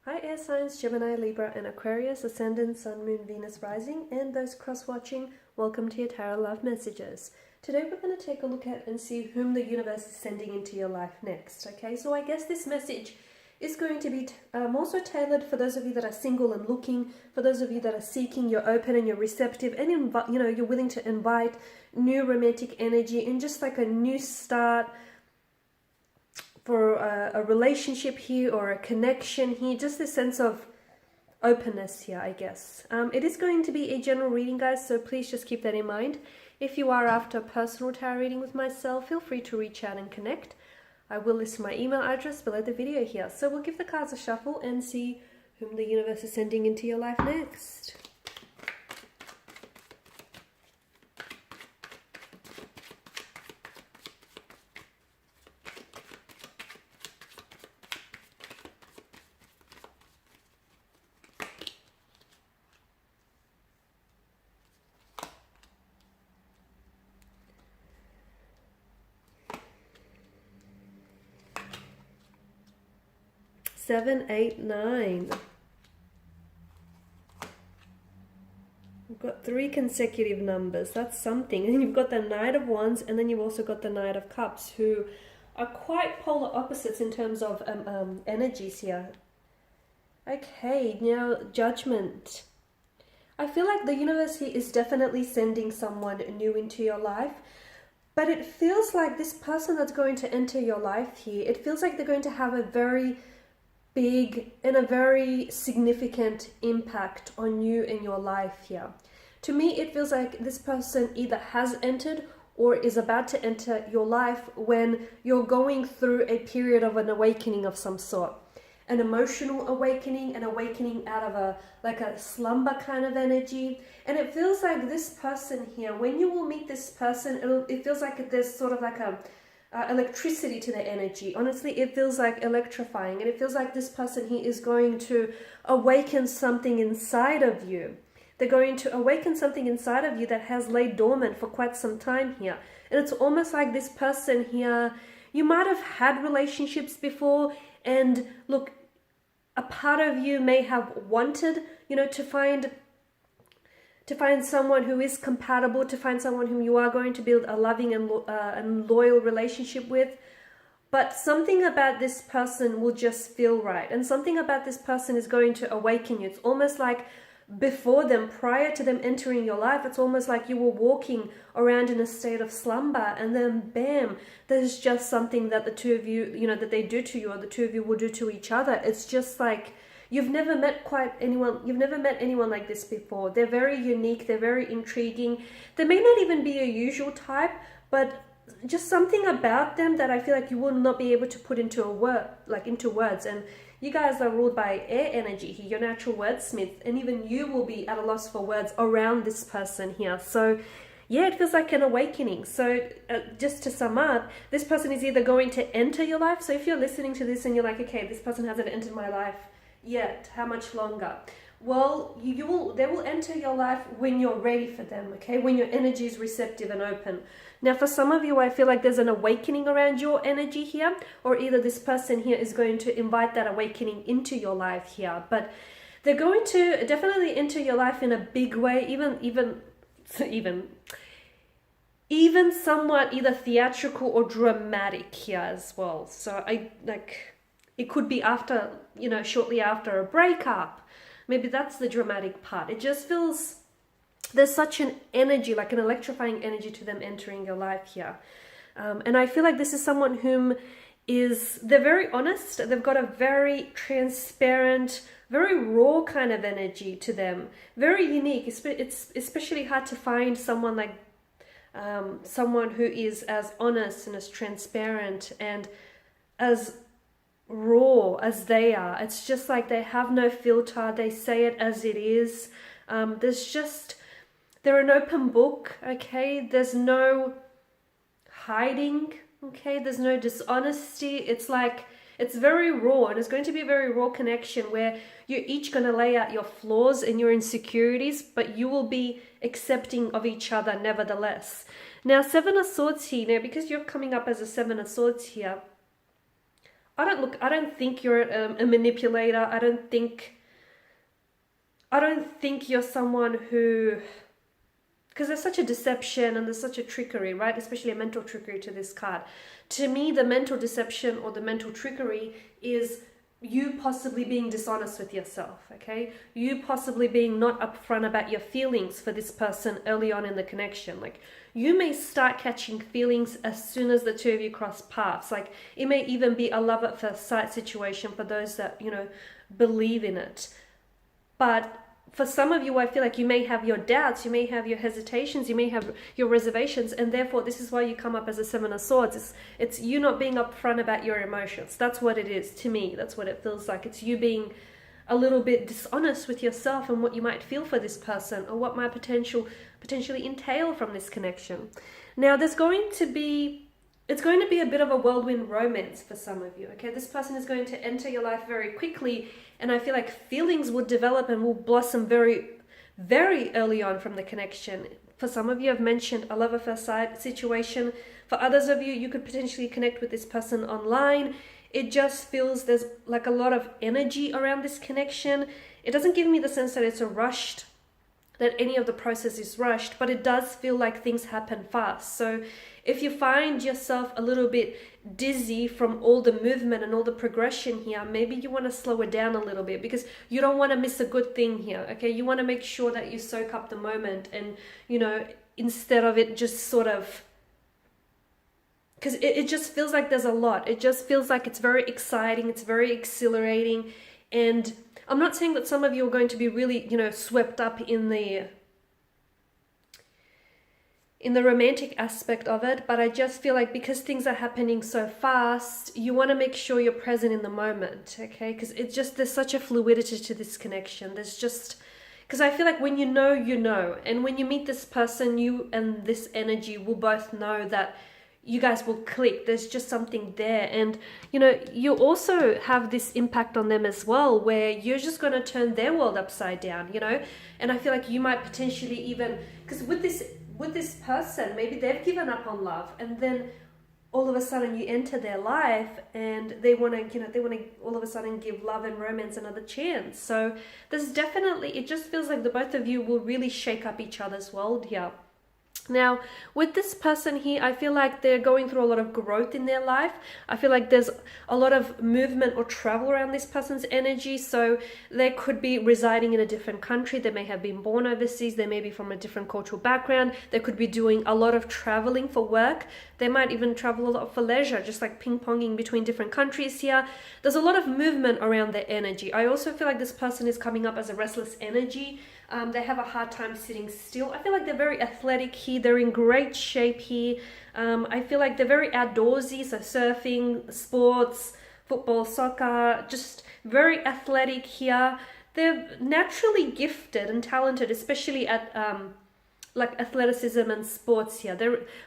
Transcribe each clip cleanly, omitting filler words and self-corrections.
Hi air signs, Gemini, Libra and Aquarius, Ascendant, Sun, Moon, Venus, Rising, and those cross-watching, welcome to your Tarot Love Messages. Today we're going to take a look at and see whom the universe is sending into your life next, okay? So I guess this message is going to be more so tailored for those of you that are single and looking, for those of you that are seeking, you're open and you're receptive, and you're willing to invite new romantic energy and just like a new start, for a relationship here or a connection here, just this sense of openness here, I guess. It is going to be a general reading, guys, so please just keep that in mind. If you are after a personal tarot reading with myself, feel free to reach out and connect. I will list my email address below the video here. So we'll give the cards a shuffle and see whom the universe is sending into your life next. Seven, 8, 9. We've got 3 consecutive numbers. That's something. And you've got the Knight of Wands, and then you've also got the Knight of Cups, who are quite polar opposites in terms of energies here. Okay, now Judgment. I feel like the universe here is definitely sending someone new into your life. But it feels like this person that's going to enter your life here, it feels like they're going to have a very big and a very significant impact on you in your life here. To me, it feels like this person either has entered or is about to enter your life when you're going through a period of an awakening of some sort. An emotional awakening, an awakening out of a slumber kind of energy. And it feels like this person here, when you will meet this person, it feels like there's sort of like a electricity to the energy. Honestly, it feels like electrifying, and it feels like this person here is going to awaken something inside of you. They're going to awaken something inside of you that has laid dormant for quite some time here. And it's almost like this person here, you might have had relationships before, and look, a part of you may have wanted, to find someone who is compatible, to find someone whom you are going to build a loving and loyal relationship with. But something about this person will just feel right. And something about this person is going to awaken you. It's almost like before them, prior to them entering your life, it's almost like you were walking around in a state of slumber, and then bam, there's just something that the two of you, that they do to you, or the two of you will do to each other. It's just like, you've never met anyone like this before. They're very unique, they're very intriguing. They may not even be a usual type, but just something about them that I feel like you will not be able to put into words. And you guys are ruled by air energy here, your natural wordsmith, and even you will be at a loss for words around this person here. So yeah, it feels like an awakening. So just to sum up, this person is either going to enter your life. So if you're listening to this and you're like, okay, this person hasn't entered my life yet, how much longer? Well, they will enter your life when you're ready for them, okay? When your energy is receptive and open. Now, for some of you, I feel like there's an awakening around your energy here, or either this person here is going to invite that awakening into your life here. But they're going to definitely enter your life in a big way, even somewhat either theatrical or dramatic here as well. So it could be after, shortly after a breakup. Maybe that's the dramatic part. It just feels there's such an energy, like an electrifying energy to them entering your life here. And I feel like this is someone they're very honest. They've got a very transparent, very raw kind of energy to them. Very unique. It's especially hard to find someone like someone who is as honest and as transparent and as raw as they are. It's just like they have no filter. They say it as it is. They're an open book, okay? There's no hiding, okay? There's no dishonesty. It's like, it's very raw, and it's going to be a very raw connection where you're each going to lay out your flaws and your insecurities, but you will be accepting of each other nevertheless. Now, 7 of Swords here, now because you're coming up as a 7 of Swords here, I don't think you're a manipulator. I don't think you're someone who, because there's such a deception and there's such a trickery, right? Especially a mental trickery to this card. To me, the mental deception or the mental trickery is you possibly being dishonest with yourself, okay? You possibly being not upfront about your feelings for this person early on in the connection. Like, you may start catching feelings as soon as the two of you cross paths. Like, it may even be a love at first sight situation for those that, you know, believe in it. But for some of you, I feel like you may have your doubts, you may have your hesitations, you may have your reservations, and therefore this is why you come up as a Seven of Swords. It's you not being upfront about your emotions. That's what it is to me. That's what it feels like. It's you being a little bit dishonest with yourself and what you might feel for this person or what might potentially entail from this connection. Now, it's going to be a bit of a whirlwind romance for some of you, okay? This person is going to enter your life very quickly, and I feel like feelings will develop and will blossom very, very early on from the connection. For some of you, I've mentioned a love at first sight situation. For others of you, you could potentially connect with this person online. It just feels there's like a lot of energy around this connection. It doesn't give me the sense that it's that any of the process is rushed, but it does feel like things happen fast. So if you find yourself a little bit dizzy from all the movement and all the progression here, maybe you want to slow it down a little bit because you don't want to miss a good thing here, okay? You want to make sure that you soak up the moment and, you know, instead of it just sort of, because it just feels like there's a lot. It just feels like it's very exciting, it's very exhilarating, and I'm not saying that some of you are going to be really, you know, swept up in the romantic aspect of it, but I just feel like because things are happening so fast, you want to make sure you're present in the moment, okay? Because it's just, there's such a fluidity to this connection. There's just, because I feel like when you know, you know, and when you meet this person, you and this energy will both know that you guys will click. There's just something there. And, you know, you also have this impact on them as well, where you're just going to turn their world upside down, you know? And I feel like you might potentially even, because with this person, maybe they've given up on love, and then all of a sudden you enter their life and they want to, you know, they want to all of a sudden give love and romance another chance. So there's definitely, it just feels like the both of you will really shake up each other's world here. Now, with this person here, I feel like they're going through a lot of growth in their life. I feel like there's a lot of movement or travel around this person's energy. So they could be residing in a different country. They may have been born overseas. They may be from a different cultural background. They could be doing a lot of traveling for work. They might even travel a lot for leisure, just like ping-ponging between different countries here. There's a lot of movement around their energy. I also feel like this person is coming up as a restless energy. They have a hard time sitting still. I feel like they're very athletic here. They're in great shape here. I feel like they're very outdoorsy, so surfing, sports, football, soccer, just very athletic here. They're naturally gifted and talented, especially at like athleticism and sports here.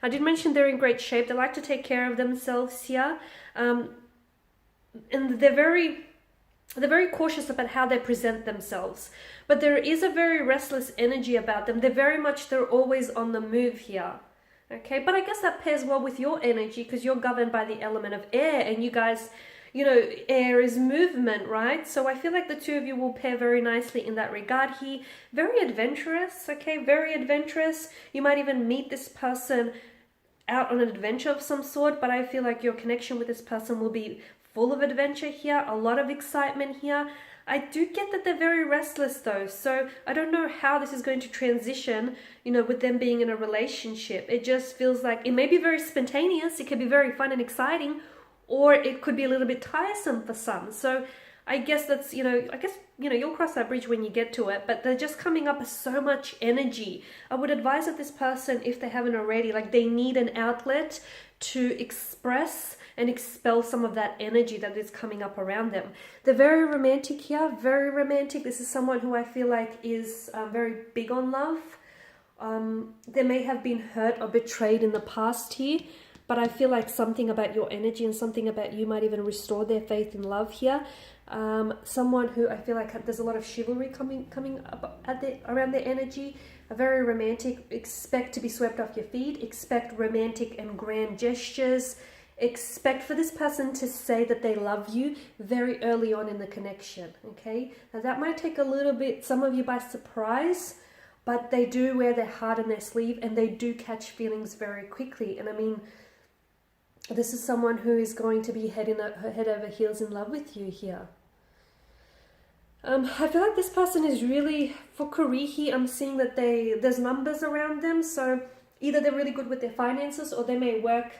I did mention they're in great shape. They like to take care of themselves here. And they're very cautious about how they present themselves. But there is a very restless energy about them. They're always on the move here. Okay, but I guess that pairs well with your energy because you're governed by the element of air, and you guys, you know, air is movement, right? So I feel like the two of you will pair very nicely in that regard here. Very adventurous, okay, very adventurous. You might even meet this person out on an adventure of some sort, but I feel like your connection with this person will be full of adventure here, a lot of excitement here. I do get that they're very restless though, so I don't know how this is going to transition, you know, with them being in a relationship. It just feels like it may be very spontaneous, it could be very fun and exciting, or it could be a little bit tiresome for some. So I guess that's, you'll cross that bridge when you get to it, but they're just coming up with so much energy. I would advise that this person, if they haven't already, like they need an outlet to express and expel some of that energy that is coming up around them. They're very romantic here, very romantic. This is someone who I feel like is very big on love. They may have been hurt or betrayed in the past here, but I feel like something about your energy and something about you might even restore their faith in love here. Someone who I feel like there's a lot of chivalry coming up around their energy. A very romantic, expect to be swept off your feet, expect romantic and grand gestures, expect for this person to say that they love you very early on in the connection, okay? Now that might take a little bit, some of you, by surprise, but they do wear their heart on their sleeve and they do catch feelings very quickly. And I mean, this is someone who is going to be head over heels in love with you here. I feel like this person is really, for career here, I'm seeing that there's numbers around them. So either they're really good with their finances, or they may work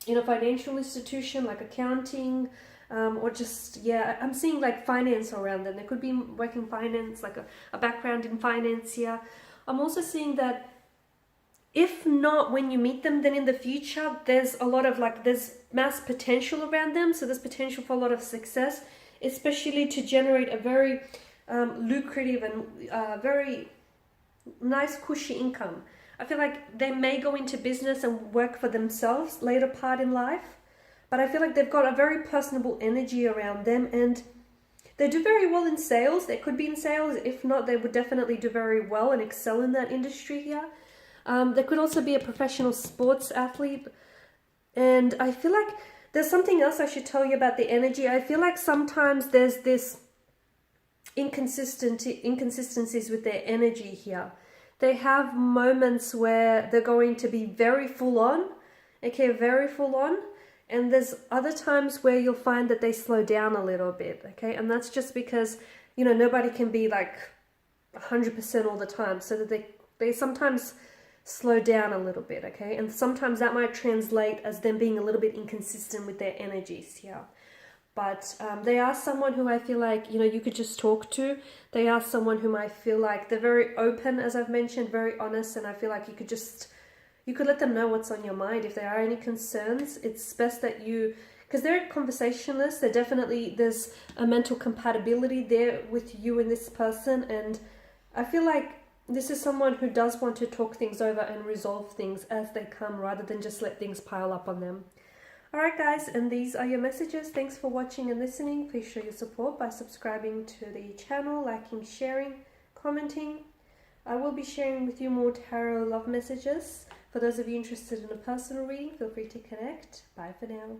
in a financial institution like accounting, or just, yeah, I'm seeing like finance around them. They could be working finance, like a background in finance here. I'm also seeing that if not when you meet them, then in the future, there's a lot of like, there's mass potential around them. So there's potential for a lot of success, especially to generate a very lucrative and very nice cushy income. I feel like they may go into business and work for themselves later part in life, but I feel like they've got a very personable energy around them, and they do very well in sales. They could be in sales. If not, they would definitely do very well and excel in that industry here. They could also be a professional sports athlete. And I feel like there's something else I should tell you about the energy. I feel like sometimes there's this inconsistencies with their energy here. They have moments where they're going to be very full on, okay, very full on. And there's other times where you'll find that they slow down a little bit, okay? And that's just because, you know, nobody can be like 100% all the time. So that they sometimes slow down a little bit, okay? And sometimes that might translate as them being a little bit inconsistent with their energies here. But they are someone who I feel like, you know, you could just talk to. They are someone whom I feel like they're very open, as I've mentioned, very honest. And I feel like you could let them know what's on your mind. If there are any concerns, it's best that you, because they're conversationalists, there's a mental compatibility there with you and this person. And I feel like this is someone who does want to talk things over and resolve things as they come, rather than just let things pile up on them. Alright guys, and these are your messages. Thanks for watching and listening. Please show your support by subscribing to the channel, liking, sharing, commenting. I will be sharing with you more tarot love messages. For those of you interested in a personal reading, feel free to connect. Bye for now.